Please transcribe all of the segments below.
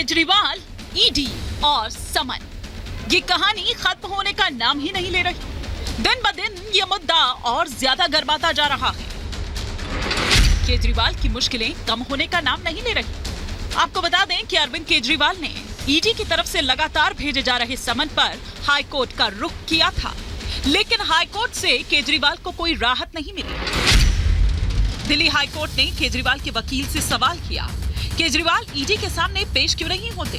Kejriwal, ED और समन, ये कहानी खत्म होने का नाम ही नहीं ले रही। दिन ब दिन ये मुद्दा और ज्यादा गरमाता जा रहा है। केजरीवाल की मुश्किलें कम होने का नाम नहीं ले रही। आपको बता दें कि अरविंद केजरीवाल ने ईडी की तरफ से लगातार भेजे जा रहे समन पर हाई कोर्ट का रुख किया था, लेकिन हाई कोर्ट से केजरीवाल को कोई राहत नहीं मिली। दिल्ली हाई कोर्ट ने केजरीवाल के वकील से सवाल किया, केजरीवाल ईडी के सामने पेश क्यों नहीं होते?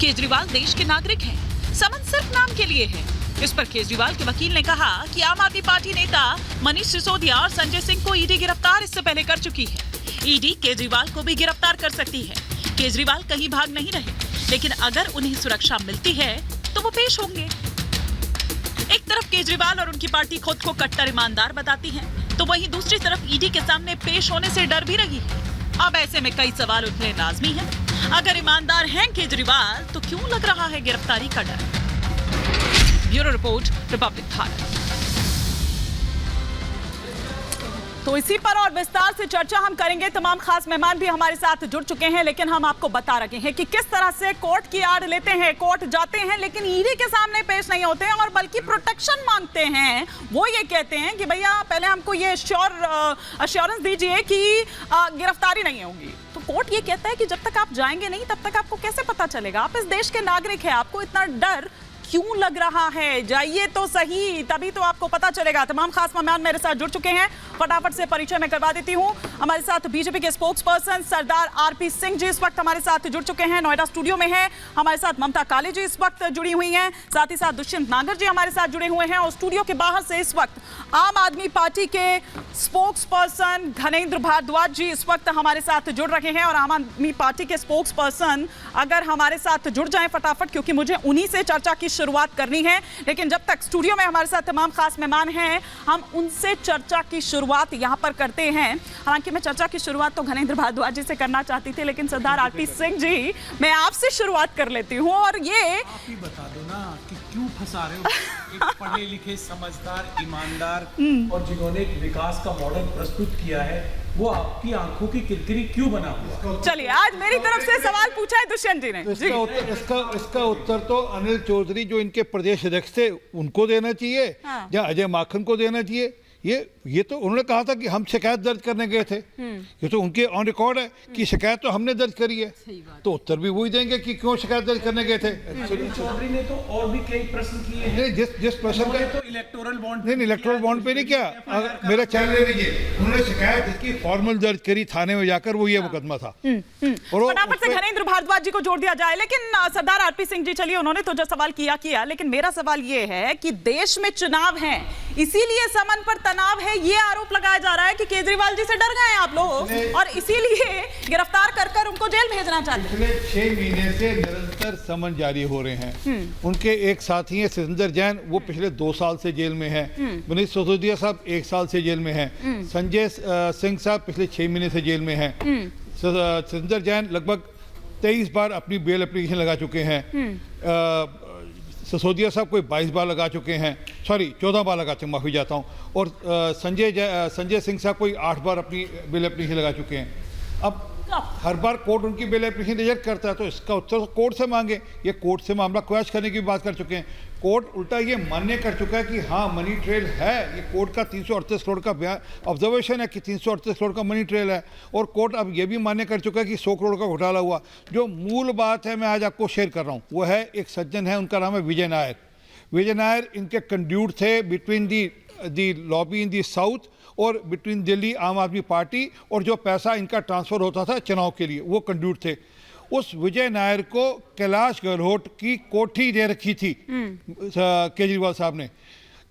केजरीवाल देश के नागरिक हैं, समन सिर्फ नाम के लिए है। इस पर केजरीवाल के वकील ने कहा कि आम आदमी पार्टी नेता मनीष सिसोदिया और संजय सिंह को ईडी गिरफ्तार इससे पहले कर चुकी है। ईडी केजरीवाल को भी गिरफ्तार कर सकती है। केजरीवाल कहीं भाग नहीं रहे, लेकिन अगर उन्हें सुरक्षा मिलती है तो वो पेश होंगे। एक तरफ केजरीवाल और उनकी पार्टी खुद को कट्टर ईमानदार बताती है, तो वहीं दूसरी तरफ ईडी के सामने पेश होने से डर भी रही है। अब ऐसे में कई सवाल उठने लाजमी हैं। अगर ईमानदार हैं केजरीवाल, तो क्यों लग रहा है गिरफ्तारी का डर? Bureau report, Republic Bharat. तो इसी पर और विस्तार से चर्चा हम करेंगे। तमाम खास मेहमान भी हमारे साथ जुड़ चुके हैं, लेकिन हम आपको बता रहे हैं कि किस तरह से कोर्ट की आड़ लेते हैं, कोर्ट जाते हैं, लेकिन ईडी के सामने पेश नहीं होते हैं और बल्कि प्रोटेक्शन मांगते हैं। वो ये कहते हैं कि भैया पहले हमको ये अश्योरेंस दीजिए कि गिरफ्तारी नहीं होगी। तो कोर्ट ये कहता है कि जब तक आप जाएंगे नहीं, तब तक आपको कैसे पता चलेगा? आप इस देश के नागरिक हैं, आपको इतना डर क्यों लग रहा है? जाइए तो सही, तभी तो आपको पता चलेगा। तमाम खास मेहमान मेरे साथ जुड़ चुके हैं, फटाफट से परिचय मैं करवा देती हूं। हमारे साथ बीजेपी के स्पोक्स पर्सन सरदार आरपी सिंह जी इस वक्त हमारे साथ जुड़ चुके हैं, नोएडा स्टूडियो में है। हमारे साथ ममता काले जी इस वक्त जुड़ी हुई हैं, साथ ही साथ दुष्यंत नागर जी हमारे साथ जुड़े हुए हैं। और स्टूडियो के बाहर से इस वक्त आम आदमी पार्टी के स्पोक्स पर्सन घनेंद्र भारद्वाज जी इस वक्त हमारे साथ जुड़ रहे हैं। और आम आदमी पार्टी के स्पोक्स पर्सन अगर हमारे साथ जुड़ जाएं फटाफट, क्योंकि मुझे उन्हीं से चर्चा की शुरुआत करनी है। लेकिन जब तक स्टूडियो में हमारे साथ तमाम खास मेहमान हैं, हम उनसे चर्चा की शुरुआत यहां पर करते हैं। हालांकि मैं चर्चा की शुरुआत तो घनेंद्र भारद्वाज जी से करना चाहती थी, लेकिन सरदार आरपी सिंह जी मैं आपसे शुरुआत कर लेती हूं। और ये आप ही बता दो ना कि क्यों फंसा रहे हो एक पढ़े लिखे समझदार ईमानदार और जिन्होंने विकास का मॉडल प्रस्तुत किया है, वो आपकी आंखों की किरकिरी क्यों बना हुआ? चलिए, आज मेरी तरफ से सवाल पूछा है दुष्यंत जी ने। इसका उत्तर तो अनिल चौधरी जो इनके प्रदेश अध्यक्ष थे उनको देना चाहिए, या अजय माखन को देना चाहिए। ये तो उन्होंने कहा था कि हम शिकायत दर्ज करने गए थे। ये तो उनके ऑन रिकॉर्ड है कि शिकायत तो हमने दर्ज करी है, तो उत्तर भी वही देंगे कि क्यों शिकायत दर्ज करने गए थे। चौधरी ने तो और भी कई प्रश्न किए हैं। जिस प्रश्न का तो इलेक्टोरल बॉन्ड नहीं, इलेक्टोरल बॉन्ड पे नहीं किया। मेरा चैनल ले लीजिए, उन्होंने शिकायत इसकी फॉर्मल दर्ज करी थाने में जाकर, वो ये मुकदमा था। और फटाफट से घनेंद्र भारद्वाज जी को जोड़ दिया जाए। लेकिन सरदार आरपी सिंह जी, चलिए उन्होंने तो जो सवाल किया, लेकिन मेरा सवाल ये है कि देश में चुनाव है, इसीलिए समन पर तनाव है, ये आरोप लगाया जा रहा है कि केजरीवाल जी से डर गए आप लोग और इसीलिए गिरफ्तार कर उनको जेल भेजना चाहते हैं। पिछले 6 महीने से निरंतर समन जारी हो रहे हैं। उनके एक साथी हैं सिकंदर जैन, वो पिछले 2 साल से जेल में हैं। मनीष सिसोदिया साहब 1 साल से जेल में हैं। संजय सिंह साहब पिछले 6 महीने से जेल में हैं। सिकंदर जैन लगभग 23 बार अपनी बेल एप्लीकेशन लगा चुके हैं। सिसोदिया साहब कोई 22 बार लगा चुके हैं, 14 बार लगा चुके, माफ़ी चाहता हूँ। और संजय सिंह साहब कोई 8 बार अपनी बेल एप्लीकेशन लगा चुके हैं। अब हर बार कोर्ट उनकी बेल एप्लीकेशन रिजेक्ट करता है, तो इसका उत्तर कोर्ट से मांगे। ये कोर्ट से मामला क्वैश करने की बात कर चुके हैं। कोर्ट उल्टा ये मान्य कर चुका है कि हाँ मनी ट्रेल है। ये कोर्ट का 338 करोड़ का बयान ऑब्जर्वेशन है कि 338 करोड़ का मनी ट्रेल है। और कोर्ट अब ये भी मान्य कर चुका है कि 100 करोड़ का घोटाला हुआ। जो मूल बात है मैं आज आपको शेयर कर रहा हूँ, वो है एक सज्जन है, उनका नाम है विजय नायर। विजय नायर इनके कंड्यूट थे between the lobby in the south और बिटवीन दिल्ली आम आदमी पार्टी, और जो पैसा इनका ट्रांसफ़र होता था चुनाव के लिए, वो कंड्यूट थे। उस विजय नायर को कैलाश गहलोत की कोठी दे रखी थी केजरीवाल साहब ने।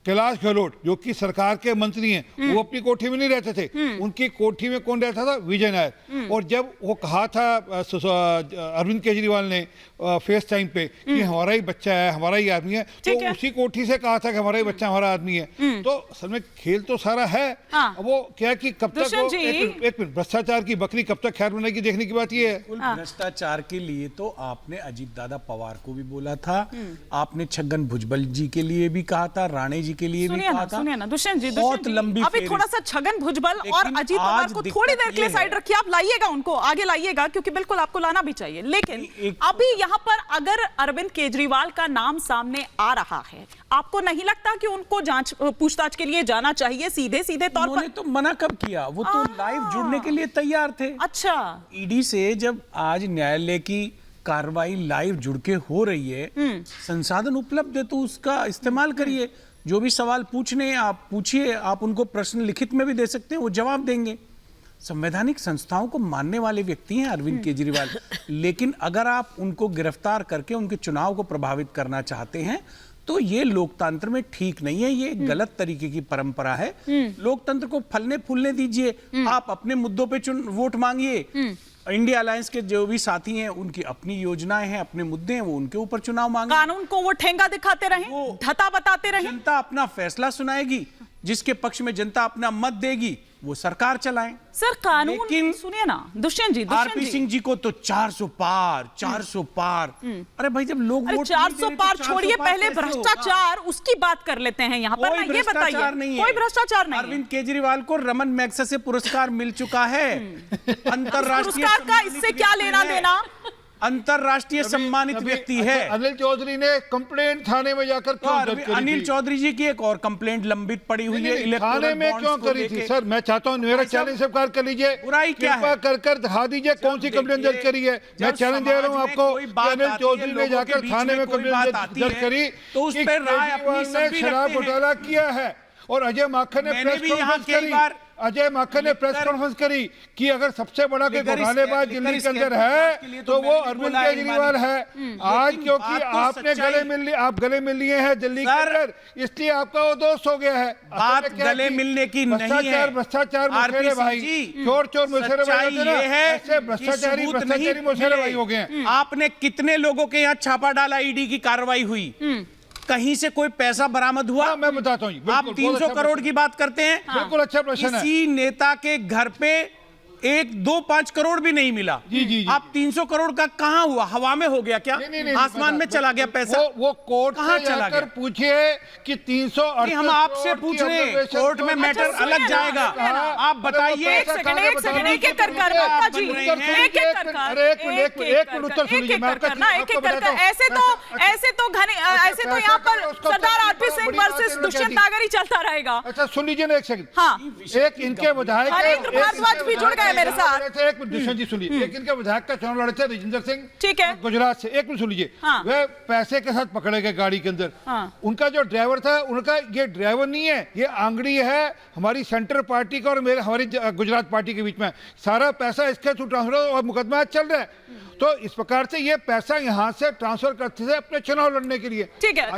कैलाश गहलोत जो कि सरकार के मंत्री हैं, वो अपनी कोठी में नहीं रहते थे। उनकी कोठी में कौन रहता था? विजय नायर। और जब वो कहा था अरविंद केजरीवाल ने फेस टाइम पे कि हमारा ही बच्चा है, हमारा ही आदमी है, तो उसी कोठी से कहा था कि हमारा ही बच्चा हमारा आदमी है। तो असल में खेल तो सारा है। वो क्या कि कब तक एक मिनट भ्रष्टाचार की बकरी कब तक खैर बनेगी, देखने की बात ये है। भ्रष्टाचार के लिए तो आपने अजीत दादा पवार को भी बोला था, आपने छगन भुजबल जी के लिए भी कहा था, राणे जी के लिए भी कहा था। सुनिए ना दुष्यंत जी, बहुत लंबी अभी फेरी। थोड़ा सा छगन भुजबल और लेकिन अजीत पवार आज को दिक्कत थोड़ी देर के लिए ये साइड है। रखिए, आप लाइएगा उनको आगे लाइएगा, क्योंकि बिल्कुल आपको लाना भी चाहिए। लेकिन अभी यहाँ पर अगर अरविंद केजरीवाल का नाम सामने आ रहा है, आपको नहीं लगता कि उनको जांच पूछताछ के लिए जाना चाहिए सीधे सीधे तौर उन्होंने पर? तो मना कब किया, वो तो लाइव जुड़ने के लिए तैयार थे। अच्छा, ईडी से जब आज न्यायालय की कार्रवाई लाइव जुड़ के हो रही है, संसाधन उपलब्ध है तो उसका इस्तेमाल करिए। जो भी सवाल पूछने आप पूछिए, आप उनको प्रश्न लिखित में भी दे सकते हैं, वो जवाब देंगे। संवैधानिक संस्थाओं को मानने वाले व्यक्ति हैं अरविंद केजरीवाल, लेकिन अगर आप उनको गिरफ्तार करके उनके चुनाव को प्रभावित करना चाहते हैं तो ये लोकतंत्र में ठीक नहीं है, ये गलत तरीके की परंपरा है। लोकतंत्र को फलने फूलने दीजिए, आप अपने मुद्दों पे वोट मांगिए। इंडिया अलायंस के जो भी साथी हैं उनकी अपनी योजनाएं हैं, अपने मुद्दे हैं, वो उनके ऊपर चुनाव मांगे। कानून को वो ठेंगा दिखाते रहे, धता बताते रहे। जनता अपना फैसला सुनाएगी, जिसके पक्ष में जनता अपना मत देगी वो सरकार चलाएं। सर कानून, लेकिन सुनिए ना दुष्यंत जी, आरपी सिंह जी को तो 400 पार 400 पार। अरे भाई जब लोग अरे वोट 400 पार छोड़िए, पहले कैसे होगा? भ्रष्टाचार उसकी बात कर लेते हैं यहाँ पर। कोई ये भ्रष्टाचार बताइए, नहीं है। कोई भ्रष्टाचार नहीं है। अरविंद केजरीवाल को रमन मैग्सेसे पुरस्कार मिल चुका है। अंतरराष्ट्रीय पुरस्कार का सम्मानित इससे क्या व्यक्ति लेना है। देना? अंतरराष्ट्रीय सम्मानित व्यक्ति है। अनिल चौधरी ने कंप्लेंट थाने में जाकर तो क्यों दर्ज करी अनिल थी? चौधरी जी की एक और कंप्लेंट लंबित पड़ी हुई है नहीं, थाने में क्यों करी थी? सर मैं चाहता हूं मेरा चैलेंज स्वीकार कर लीजिए। बुराई क्या है? कृपा कर दिखा दीजिए कौन सी कंप्लेंट दर्ज करी है। मैं चैलेंज दे रहा हूं आपको कि अनिल चौधरी ने जाकर थाने में कंप्लेंट दर्ज करी तो उस कि पर राय अपनी केजरीवाल ने सभी शराब रखते हैं। घोटाला किया है। और अजय माखन ने मैंने प्रेस भी यहाँ कॉन्फ्रेंस कई करी, बार अजय माखन ने प्रेस कॉन्फ्रेंस करी कि अगर सबसे बड़ा कोई घोटालेबाज दिल्ली के अंदर है तो वो अरविंद केजरीवाल है। आज क्योंकि आपने आप गले मिल लिए हैं दिल्ली के अंदर, इसलिए आपका वो दोस्त हो गया है। बात गले मिलने की नहीं है। भ्रष्टाचार मुशेरे भाई, चोर चोर मुशेरे भाई होते ना, ऐसे भ्रष्टाचारी मुशेरे भाई हो गए हैं। आपने कितने लोगों के यहाँ छापा डाला, ईडी की कार्रवाई हुई, कहीं से कोई पैसा बरामद हुआ? मैं बताता हूँ, आप 300 करोड़ की बात करते हैं। बिल्कुल अच्छा प्रश्न है। किसी नेता के घर पे 1-2-5 करोड़ भी नहीं मिला। जी। आप 300 करोड़ का कहाँ हुआ? हवा में हो गया क्या? नहीं, आसमान में चला गया पैसा? वो कोर्ट कहाँ से चला जाकर गया? पूछिए कि 300 हम आपसे पूछ रहे हैं, कोर्ट में मैटर अलग जाएगा। आप बताइए। एक सेकंड, एक एक कर कर बाबा जी, एक एक कर कर, एक मिनट उत्तर सुनिए। मैं आपका एक एक कर कर, ऐसे तो यहाँ पर सरदार आरपी सिंह वर्सेस दुष्यंत नागर ही चलता रहेगा। अच्छा सुन लीजिए ना एक सेकंड। हाँ, एक इनके विधायक हरेंद्र भारद्वाज भी जुड़ गए मेरे साथ। एक मिनट दुष्यंत जी सुनिए। एक इनके विधायक का चुनाव लड़े थे राजेंद्र सिंह, ठीक है, गुजरात से। एक मिनट सुन लीजिए। हाँ। वे पैसे के साथ पकड़े गए गाड़ी के अंदर। हाँ। उनका जो ड्राइवर था, उनका ये ड्राइवर नहीं है, ये आंगड़ी है हमारी सेंटर पार्टी का और हमारी गुजरात पार्टी के बीच में। सारा पैसा इसके थ्रू ट्रांसफर और मुकदमा चल रहा है। तो इस प्रकार से ये पैसा यहाँ से ट्रांसफर करते थे अपने चुनाव लड़ने के लिए। ठीक है।